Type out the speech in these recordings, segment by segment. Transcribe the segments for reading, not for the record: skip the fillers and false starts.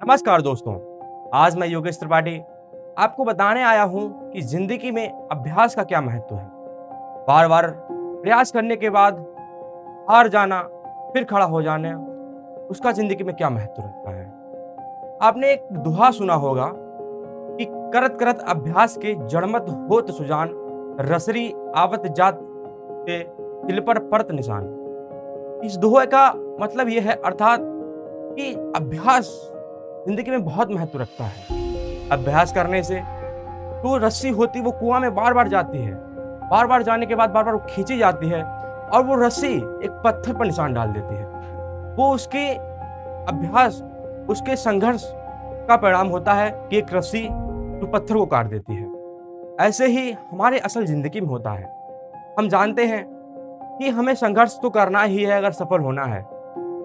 नमस्कार दोस्तों। आज मैं योगेश त्रिपाठी आपको बताने आया हूं कि जिंदगी में अभ्यास का क्या महत्व है। बार बार प्रयास करने के बाद हार जाना, फिर खड़ा हो जाना, उसका जिंदगी में क्या महत्व रहता है। आपने एक दोहा सुना होगा कि करत करत अभ्यास के जड़मत होत सुजान, रसरी आवत जात के दिल पर परत निशान। इस दोहे का मतलब यह है, अर्थात कि अभ्यास जिंदगी में बहुत महत्व रखता है। अभ्यास करने से जो रस्सी होती है वो कुआं में बार बार जाती है, बार बार जाने के बाद बार बार वो खींची जाती है और वो रस्सी एक पत्थर पर निशान डाल देती है। वो उसके अभ्यास, उसके संघर्ष का परिणाम होता है कि एक रस्सी जो पत्थर को काट देती है। ऐसे ही हमारे असल जिंदगी में होता है। हम जानते हैं कि हमें संघर्ष तो करना ही है अगर सफल होना है,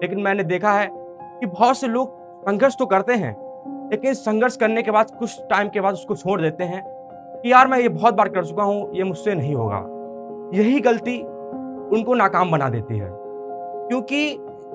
लेकिन मैंने देखा है कि बहुत से लोग संघर्ष तो करते हैं, लेकिन संघर्ष करने के बाद कुछ टाइम के बाद उसको छोड़ देते हैं कि यार मैं ये बहुत बार कर चुका हूँ, ये मुझसे नहीं होगा। यही गलती उनको नाकाम बना देती है, क्योंकि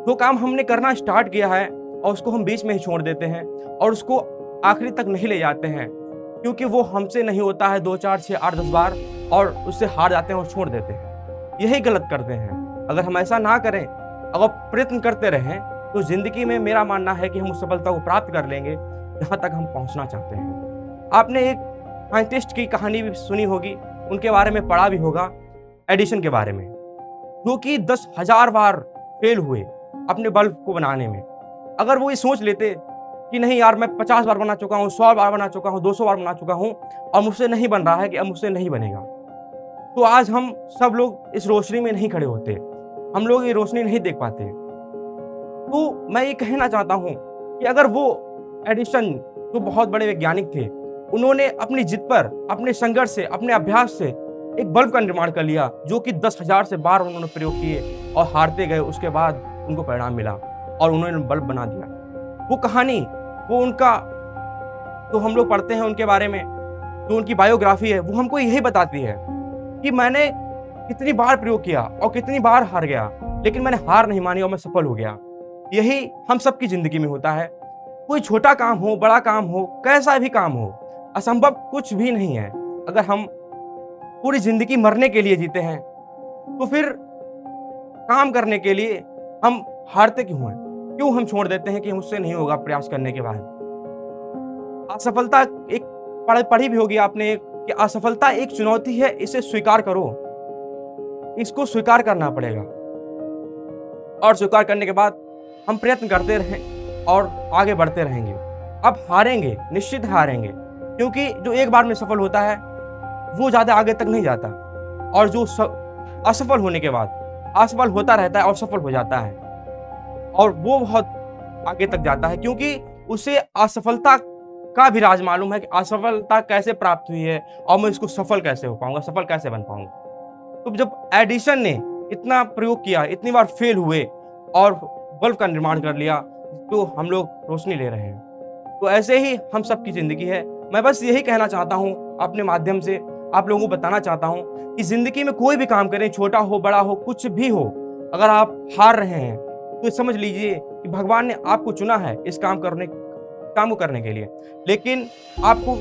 जो काम हमने करना स्टार्ट किया है और उसको हम बीच में ही छोड़ देते हैं और उसको आखिरी तक नहीं ले जाते हैं, क्योंकि वो हमसे नहीं होता है 2, 4, 6, 8, 10 बार और उससे हार जाते हैं और छोड़ देते हैं। यही गलत करते हैं। अगर हम ऐसा ना करें, अगर प्रयत्न करते रहें, तो जिंदगी में मेरा मानना है कि हम उस सफलता को प्राप्त कर लेंगे जहां तक हम पहुंचना चाहते हैं। आपने एक साइंटिस्ट की कहानी भी सुनी होगी, उनके बारे में पढ़ा भी होगा, एडिशन के बारे में, जो कि 10,000 बार फेल हुए अपने बल्ब को बनाने में। अगर वो ये सोच लेते कि नहीं यार मैं 50 बार बना चुका हूँ, 100 बार बना चुका हूँ, 200 बार बना चुका हूँ और मुझसे नहीं बन रहा है, कि अब मुझसे नहीं बनेगा, तो आज हम सब लोग इस रोशनी में नहीं खड़े होते, हम लोग ये रोशनी नहीं देख पाते। तो मैं ये कहना चाहता हूँ कि अगर वो एडिसन, जो बहुत बड़े वैज्ञानिक थे, उन्होंने अपनी जिद पर, अपने संघर्ष से, अपने अभ्यास से एक बल्ब का निर्माण कर लिया, जो कि 10,000 से बार उन्होंने प्रयोग किए और हारते गए, उसके बाद उनको परिणाम मिला और उन्होंने बल्ब बना दिया। वो कहानी, वो उनका तो हम लोग पढ़ते हैं उनके बारे में, जो उनकी बायोग्राफी है, वो हमको यही बताती है कि मैंने कितनी बार प्रयोग किया और कितनी बार हार गया, लेकिन मैंने हार नहीं मानी और मैं सफल हो गया। यही हम सबकी जिंदगी में होता है। कोई छोटा काम हो, बड़ा काम हो, कैसा भी काम हो, असंभव कुछ भी नहीं है। अगर हम पूरी जिंदगी मरने के लिए जीते हैं, तो फिर काम करने के लिए हम हारते क्यों हैं? क्यों हम छोड़ देते हैं कि मुझसे नहीं होगा प्रयास करने के बाद? असफलता एक पढ़ी भी होगी आपने कि असफलता एक चुनौती है, इसे स्वीकार करो। इसको स्वीकार करना पड़ेगा और स्वीकार करने के बाद हम प्रयत्न करते रहें और आगे बढ़ते रहेंगे। अब हारेंगे, निश्चित हारेंगे, क्योंकि जो एक बार में सफल होता है वो ज़्यादा आगे तक नहीं जाता, और जो असफल होने के बाद असफल होता रहता है और सफल हो जाता है, और वो बहुत आगे तक जाता है, क्योंकि उसे असफलता का भी राज मालूम है कि असफलता कैसे प्राप्त हुई है और मैं इसको सफल कैसे हो पाऊंगा, सफल कैसे बन पाऊंगा। तो जब एडिसन ने इतना प्रयोग किया, इतनी बार फेल हुए और बल्ब का निर्माण कर लिया, तो हम लोग रोशनी ले रहे हैं। तो ऐसे ही हम सबकी जिंदगी है। मैं बस यही कहना चाहता हूँ, अपने माध्यम से आप लोगों को बताना चाहता हूँ कि जिंदगी में कोई भी काम करें, छोटा हो, बड़ा हो, कुछ भी हो, अगर आप हार रहे हैं तो समझ लीजिए कि भगवान ने आपको चुना है इस काम को करने के लिए, लेकिन आपको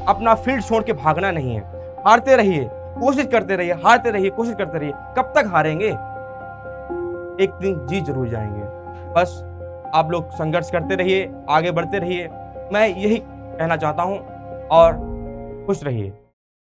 अपना फील्ड छोड़ के भागना नहीं है। हारते रहिए, कोशिश करते रहिए, हारते रहिए, कोशिश करते रहिए। कब तक हारेंगे? एक दिन जीत जरूर जाएंगे। बस आप लोग संघर्ष करते रहिए, आगे बढ़ते रहिए। मैं यही कहना चाहता हूँ, और खुश रहिए।